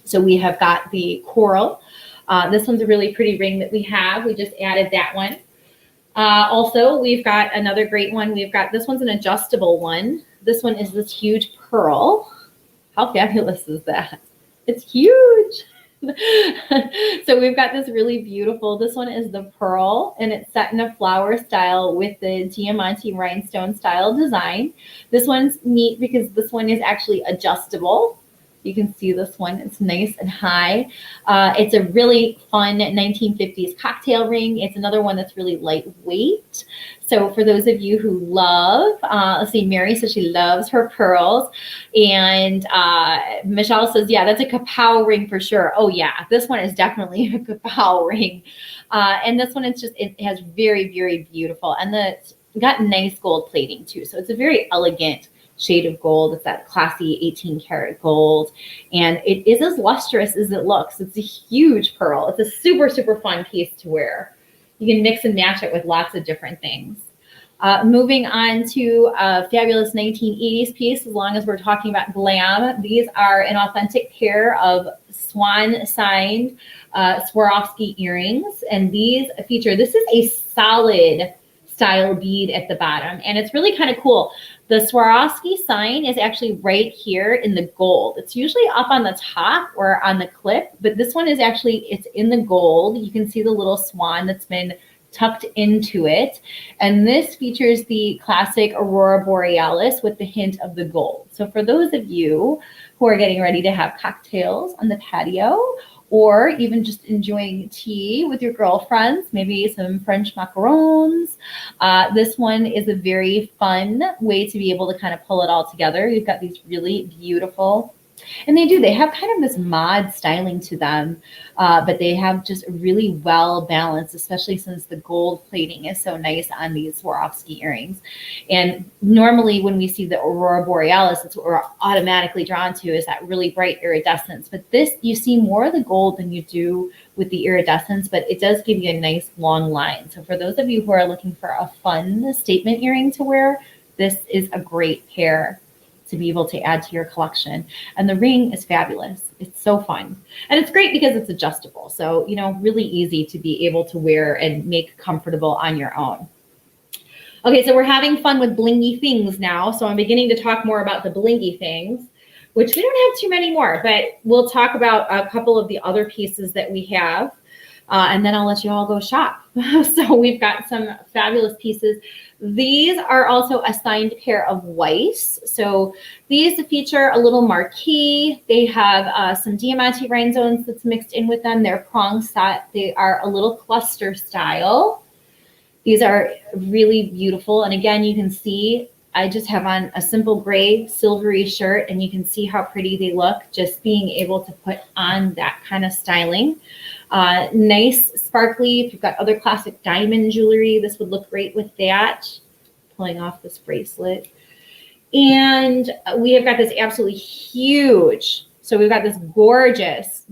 So we have got the coral. This one's a really pretty ring that we have. We just added that one. Also, we've got another great one. We've got, this one's an adjustable one. This one is this huge pearl. How fabulous is that? It's huge. So we've got this really beautiful, this one is the pearl, and it's set in a flower style with the diamante rhinestone style design. This one's neat because this one is actually adjustable. You can see this one, it's nice and high. It's a really fun 1950s cocktail ring. It's another one that's really lightweight. So for those of you who love, let's see, Mary says she loves her pearls. And Michelle says, yeah, that's a kapow ring for sure. Oh yeah, this one is definitely a kapow ring. And this one is just, it has very, very beautiful. And it's got nice gold plating too. So it's a very elegant shade of gold. It's that classy 18 karat gold. And it is as lustrous as it looks. It's a huge pearl. It's a super, super fun piece to wear. You can mix and match it with lots of different things. Moving on to a fabulous 1980s piece, as long as we're talking about glam, these are an authentic pair of swan signed Swarovski earrings. And these feature, this is a solid style bead at the bottom. And it's really kind of cool. The Swarovski sign is actually right here in the gold. It's usually up on the top or on the clip, but this one is actually, it's in the gold. You can see the little swan that's been tucked into it. And this features the classic Aurora Borealis with the hint of the gold. So for those of you who are getting ready to have cocktails on the patio, or even just enjoying tea with your girlfriends, maybe some French macarons. This one is a very fun way to be able to kind of pull it all together. You've got these really beautiful, and they have kind of this mod styling to them, but they have just really well balanced, especially since the gold plating is so nice on these Swarovski earrings. And normally when we see the Aurora Borealis, it's what we're automatically drawn to, is that really bright iridescence. But this, you see more of the gold than you do with the iridescence, but it does give you a nice long line. So for those of you who are looking for a fun statement earring to wear, this is a great pair to be able to add to your collection. And the ring is fabulous. It's so fun. And it's great because it's adjustable. So, you know, really easy to be able to wear and make comfortable on your own. Okay, so we're having fun with blingy things now. So I'm beginning to talk more about the blingy things, which we don't have too many more, but we'll talk about a couple of the other pieces that we have. And then I'll let you all go shop. So we've got some fabulous pieces. These are also a signed pair of Weiss. So these feature a little marquee. They have some diamante rhinestones that's mixed in with them. They're prong set. They are a little cluster style. These are really beautiful. And again, you can see I just have on a simple gray silvery shirt, and you can see how pretty they look just being able to put on that kind of styling. Nice sparkly. If you've got other classic diamond jewelry, this would look great with that. Pulling off this bracelet. And we have got this absolutely huge, so we've got this gorgeous,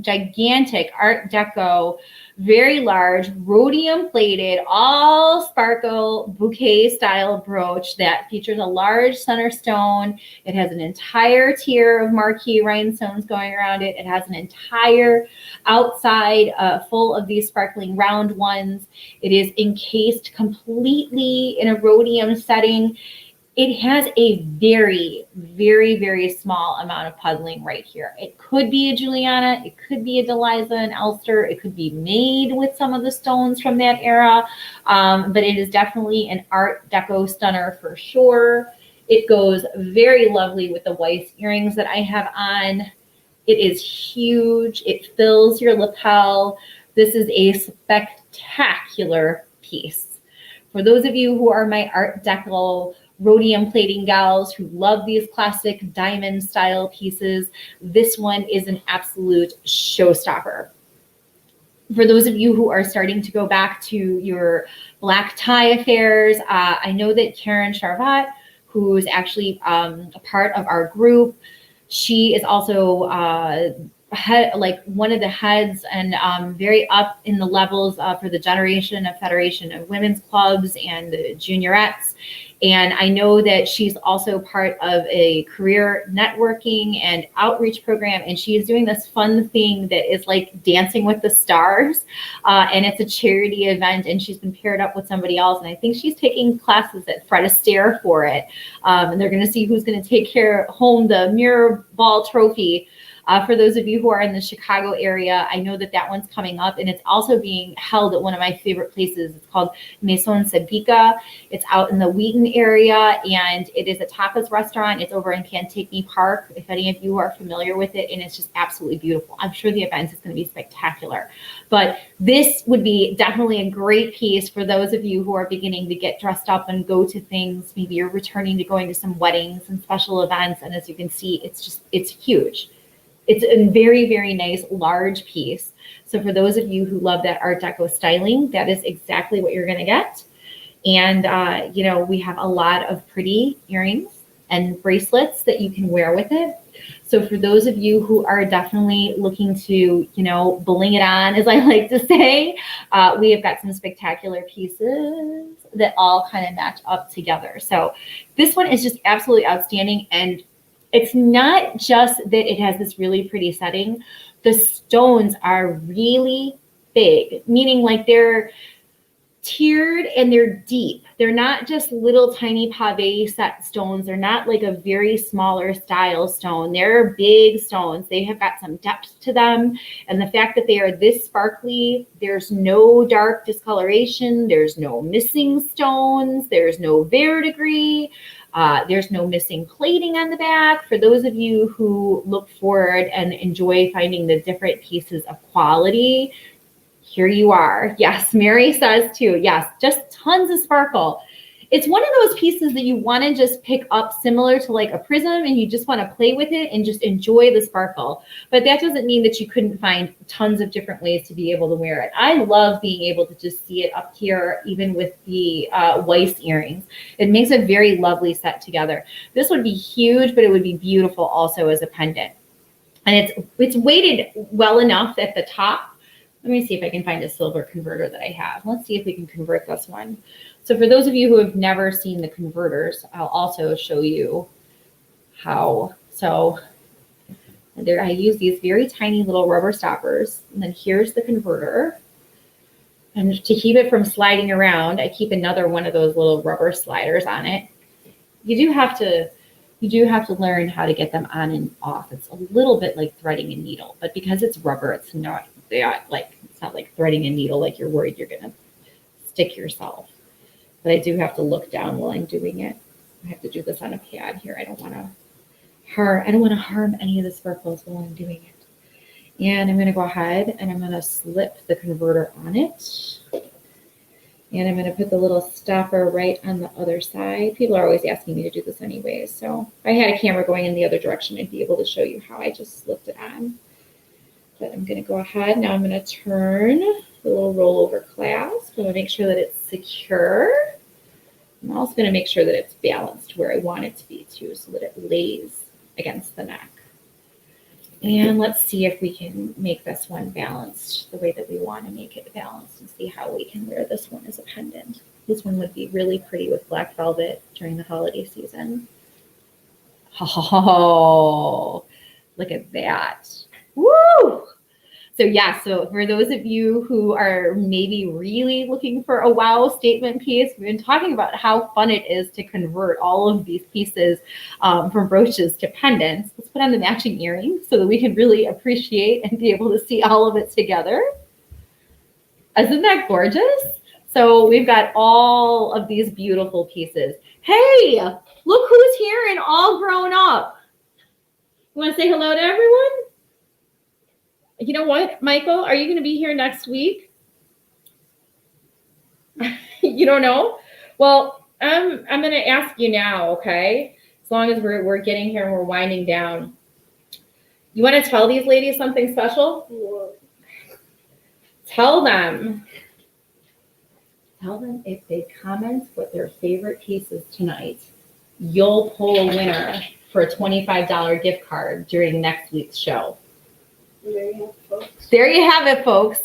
gigantic Art Deco, very large, rhodium plated, all sparkle bouquet style brooch that features a large center stone. It has an entire tier of marquee rhinestones going around it. It has an entire outside full of these sparkling round ones. It is encased completely in a rhodium setting. It has a very, very, very small amount of puzzling right here. It could be a Juliana, it could be a Deliza and Elster, it could be made with some of the stones from that era, but it is definitely an Art Deco stunner for sure. It goes very lovely with the Weiss earrings that I have on. It is huge. It fills your lapel. This is a spectacular piece. For those of you who are my Art Deco rhodium plating gals who love these classic diamond style pieces, this one is an absolute showstopper. For those of you who are starting to go back to your black tie affairs, I know that Karen Charvat, who is actually a part of our group, she is also like one of the heads and very up in the levels for the generation of Federation of Women's Clubs and the juniorettes. And I know that she's also part of a career networking and outreach program. And she is doing this fun thing that is like Dancing with the Stars. And it's a charity event. And she's been paired up with somebody else. And I think she's taking classes at Fred Astaire for it. And they're going to see who's going to take home the mirror ball trophy. For those of you who are in the Chicago area, I know that one's coming up, and it's also being held at one of my favorite places. It's called Maison Sabica. It's out in the Wheaton area, and it is a tapas restaurant. It's over in Pantagny Park, if any of you are familiar with it, and it's just absolutely beautiful. I'm sure the event is going to be spectacular. But this would be definitely a great piece for those of you who are beginning to get dressed up and go to things. Maybe you're returning to going to some weddings and special events, and as you can see, it's huge. It's a very, very nice, large piece. So for those of you who love that Art Deco styling, that is exactly what you're going to get. And, we have a lot of pretty earrings and bracelets that you can wear with it. So for those of you who are definitely looking to, bling it on, as I like to say, we have got some spectacular pieces that all kind of match up together. So this one is just absolutely outstanding. And it's not just that it has this really pretty setting. The stones are really big, meaning like they're tiered and they're deep. They're not just little tiny pave set stones. They're not like a very smaller style stone. They're big stones. They have got some depth to them. And the fact that they are this sparkly, there's no dark discoloration. There's no missing stones. There's no verdigris. There's no missing plating on the back. For those of you who look forward and enjoy finding the different pieces of quality, here you are. Yes, Mary says too. Yes, just tons of sparkle. It's one of those pieces that you want to just pick up similar to like a prism, and you just want to play with it and just enjoy the sparkle. But that doesn't mean that you couldn't find tons of different ways to be able to wear it. I love being able to just see it up here, even with the Weiss earrings. It makes a very lovely set together. This would be huge, but it would be beautiful also as a pendant. And it's weighted well enough at the top. Let me see if I can find a silver converter that I have. Let's see if we can convert this one. So for those of you who have never seen the converters, I'll also show you how. So there, I use these very tiny little rubber stoppers, and then here's the converter. And to keep it from sliding around, I keep another one of those little rubber sliders on it. You do have to learn how to get them on and off. It's a little bit like threading a needle, but because it's rubber, it's not like threading a needle like you're worried you're gonna stick yourself. But I do have to look down while I'm doing it. I have to do this on a pad here. I don't want to harm any of the sparkles while I'm doing it. And I'm going to go ahead and I'm going to slip the converter on it. And I'm going to put the little stopper right on the other side. People are always asking me to do this anyways. So if I had a camera going in the other direction, I'd be able to show you how I just slipped it on. But I'm going to go ahead. Now I'm going to turn the little rollover clasp. I'm going to make sure that it's secure. I'm also going to make sure that it's balanced where I want it to be too, so that it lays against the neck. And let's see if we can make this one balanced the way that we want to make it balanced, and see how we can wear this one as a pendant. This one would be really pretty with black velvet during the holiday season. Oh, look at that. Woo! So yeah, so for those of you who are maybe really looking for a wow statement piece, we've been talking about how fun it is to convert all of these pieces from brooches to pendants. Let's put on the matching earrings so that we can really appreciate and be able to see all of it together. Isn't that gorgeous? So we've got all of these beautiful pieces. Hey, look who's here and all grown up. You want to say hello to everyone? You know what, Michael, are you going to be here next week? You don't know? Well, I'm going to ask you now, okay? As long as we're getting here and we're winding down. You want to tell these ladies something special? Yeah. Tell them if they comment what their favorite piece is tonight, you'll pull a winner for a $25 gift card during next week's show. There you have it, folks.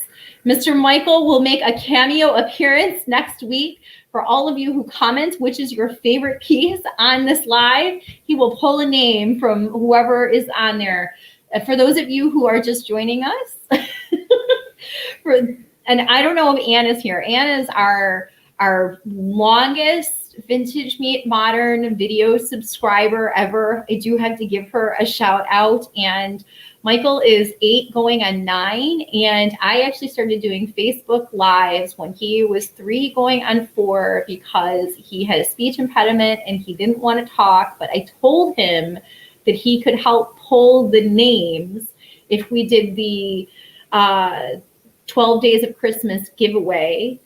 Mr. Michael will make a cameo appearance next week. For all of you who comment which is your favorite piece on this live, he will pull a name from whoever is on there. For those of you who are just joining us, and I don't know if Ann is here. Ann is our longest Vintage Meet Modern video subscriber ever. I do have to give her a shout out. And Michael is 8 going on 9. And I actually started doing Facebook Lives when he was 3 going on 4 because he had a speech impediment and he didn't want to talk. But I told him that he could help pull the names if we did the 12 Days of Christmas giveaway.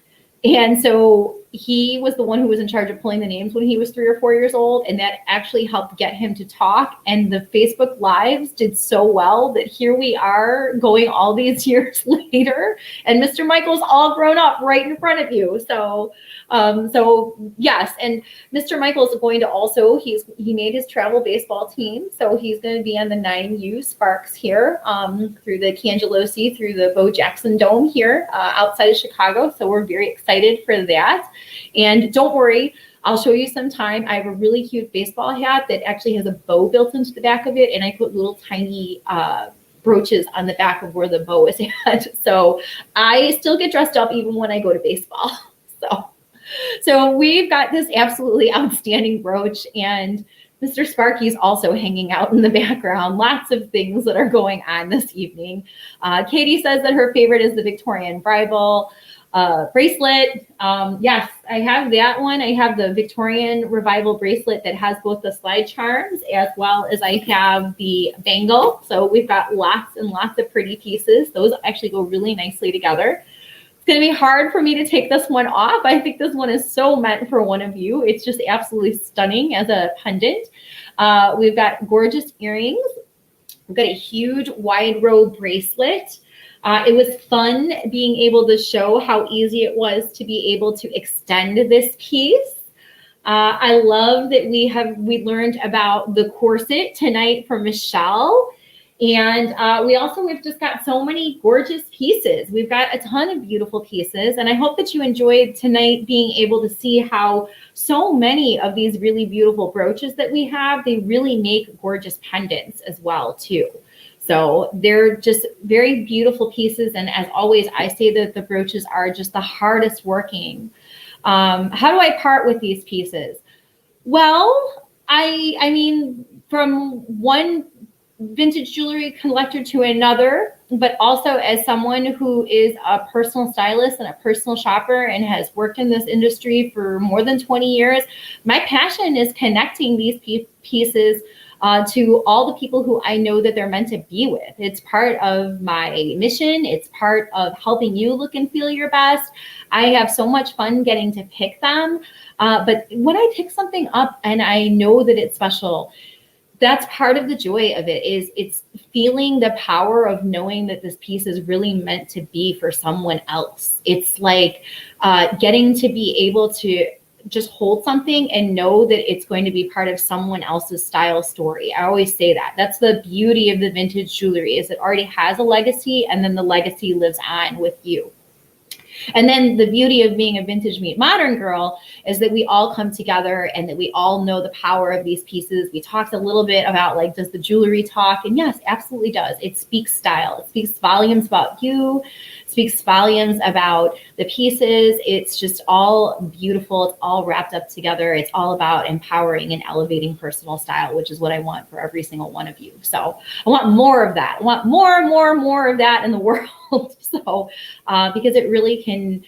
And so he was the one who was in charge of pulling the names when he was 3 or 4 years old. And that actually helped get him to talk. And the Facebook Lives did so well that here we are going all these years later. And Mr. Michael's all grown up right in front of you. So yes. And Mr. Michael's going to also, he made his travel baseball team. So he's going to be on the 9U Sparks here through the Cangelosi, through the Bo Jackson Dome here outside of Chicago. So we're very excited for that. And don't worry, I'll show you sometime. I have a really cute baseball hat that actually has a bow built into the back of it. And I put little tiny brooches on the back of where the bow is at. So I still get dressed up even when I go to baseball. So we've got this absolutely outstanding brooch, and Mr. Sparky's also hanging out in the background. Lots of things that are going on this evening. Katie says that her favorite is the Victorian Bible bracelet. Yes, I have that one. I have the Victorian Revival bracelet that has both the slide charms as well as I have the bangle. So we've got lots and lots of pretty pieces. Those actually go really nicely together. It's going to be hard for me to take this one off. I think this one is so meant for one of you. It's just absolutely stunning as a pendant. We've got gorgeous earrings. We've got a huge wide row bracelet. It was fun being able to show how easy it was to be able to extend this piece. I love that we learned about the corset tonight from Michelle. And we've just got so many gorgeous pieces. We've got a ton of beautiful pieces. And I hope that you enjoyed tonight being able to see how so many of these really beautiful brooches that we have, they really make gorgeous pendants as well too. So they're just very beautiful pieces. And as always, I say that the brooches are just the hardest working. How do I part with these pieces? Well, I mean, from one vintage jewelry collector to another, but also as someone who is a personal stylist and a personal shopper and has worked in this industry for more than 20 years, my passion is connecting these pieces to all the people who I know that they're meant to be with. It's part of my mission. It's part of helping you look and feel your best. I have so much fun getting to pick them. But when I pick something up and I know that it's special, that's part of the joy of it, is it's feeling the power of knowing that this piece is really meant to be for someone else. It's like getting to be able to just hold something and know that it's going to be part of someone else's style story. I always say that. That's the beauty of the vintage jewelry, is it already has a legacy, and then the legacy lives on with you. And then the beauty of being a Vintage Meet Modern girl is that we all come together and that we all know the power of these pieces. We talked a little bit about, like, does the jewelry talk? And yes, absolutely does. It speaks style. It speaks volumes about you, speaks volumes about the pieces. It's just all beautiful. It's all wrapped up together. It's all about empowering and elevating personal style, which is what I want for every single one of you. So I want more of that. I want more of that in the world. So, because it really can,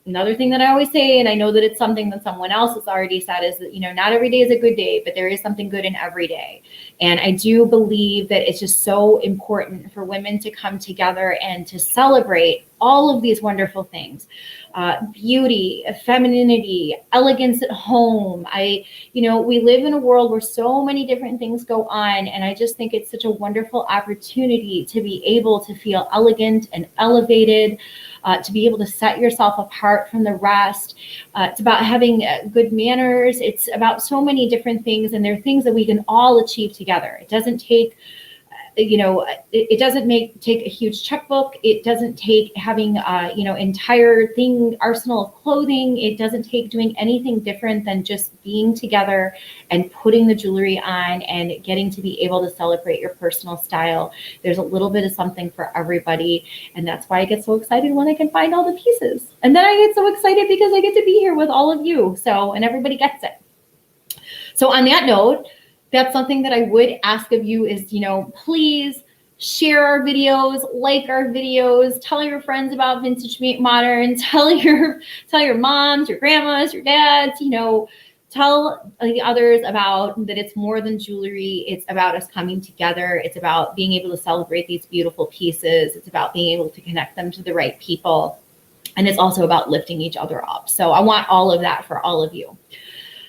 another thing that I always say, and I know that it's something that someone else has already said, is that, you know, not every day is a good day, but there is something good in every day. And I do believe that it's just so important for women to come together and to celebrate all of these wonderful things. Beauty, femininity, elegance at home. We live in a world where so many different things go on. And I just think it's such a wonderful opportunity to be able to feel elegant and elevated, to be able to set yourself apart from the rest. It's about having good manners. It's about so many different things. And there are things that we can all achieve together. It doesn't take it doesn't take a huge checkbook. It doesn't take having entire arsenal of clothing. It doesn't take doing anything different than just being together and putting the jewelry on and getting to be able to celebrate your personal style. There's a little bit of something for everybody, and that's why I get so excited when I can find all the pieces. And then I get so excited because I get to be here with all of you. And everybody gets it. So on that note, that's something that I would ask of you is, please share our videos, like our videos, tell your friends about Vintage Meet Modern, tell your moms, your grandmas, your dads, tell the others about that it's more than jewelry. It's about us coming together. It's about being able to celebrate these beautiful pieces. It's about being able to connect them to the right people. And it's also about lifting each other up. So I want all of that for all of you.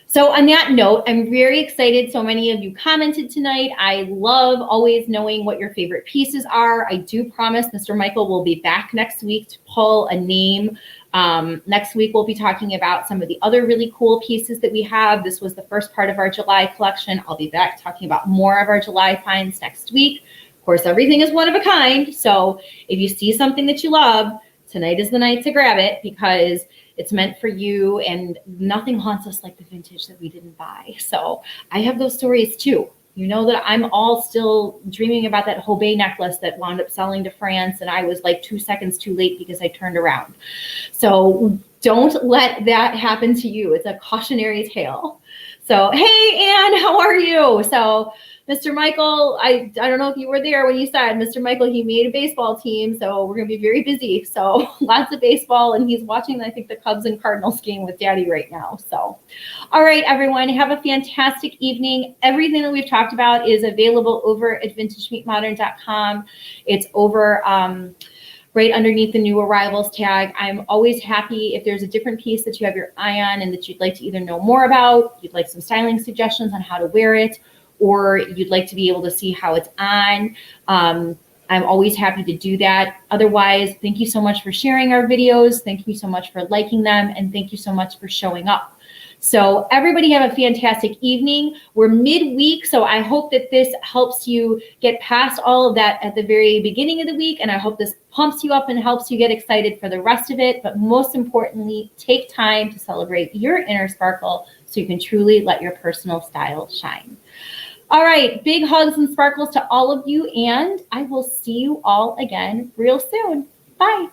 So on that note, I'm very excited. So many of you commented tonight. I love always knowing what your favorite pieces are. I do promise Mr. Michael will be back next week to pull a name. Next week, we'll be talking about some of the other really cool pieces that we have. This was the first part of our July collection. I'll be back talking about more of our July finds next week. Of course, everything is one of a kind. So if you see something that you love, tonight is the night to grab it because it's meant for you, and nothing haunts us like the vintage that we didn't buy. So I have those stories too. You know that I'm all still dreaming about that Hobey necklace that wound up selling to France, and I was like 2 seconds too late because I turned around. So don't let that happen to you. It's a cautionary tale. So, hey, Anne, how are you? So Mr. Michael, I don't know if you were there when you said, Mr. Michael, he made a baseball team, so we're going to be very busy. So lots of baseball, and he's watching, I think, the Cubs and Cardinals game with Daddy right now. So, all right, everyone, have a fantastic evening. Everything that we've talked about is available over at vintagemeetmodern.com. It's over right underneath the new arrivals tag. I'm always happy if there's a different piece that you have your eye on and that you'd like to either know more about, you'd like some styling suggestions on how to wear it, or you'd like to be able to see how it's on. I'm always happy to do that. Otherwise, thank you so much for sharing our videos. Thank you so much for liking them. And thank you so much for showing up. So everybody have a fantastic evening. We're midweek, so I hope that this helps you get past all of that at the very beginning of the week. And I hope this pumps you up and helps you get excited for the rest of it. But most importantly, take time to celebrate your inner sparkle so you can truly let your personal style shine. All right, big hugs and sparkles to all of you, and I will see you all again real soon. Bye.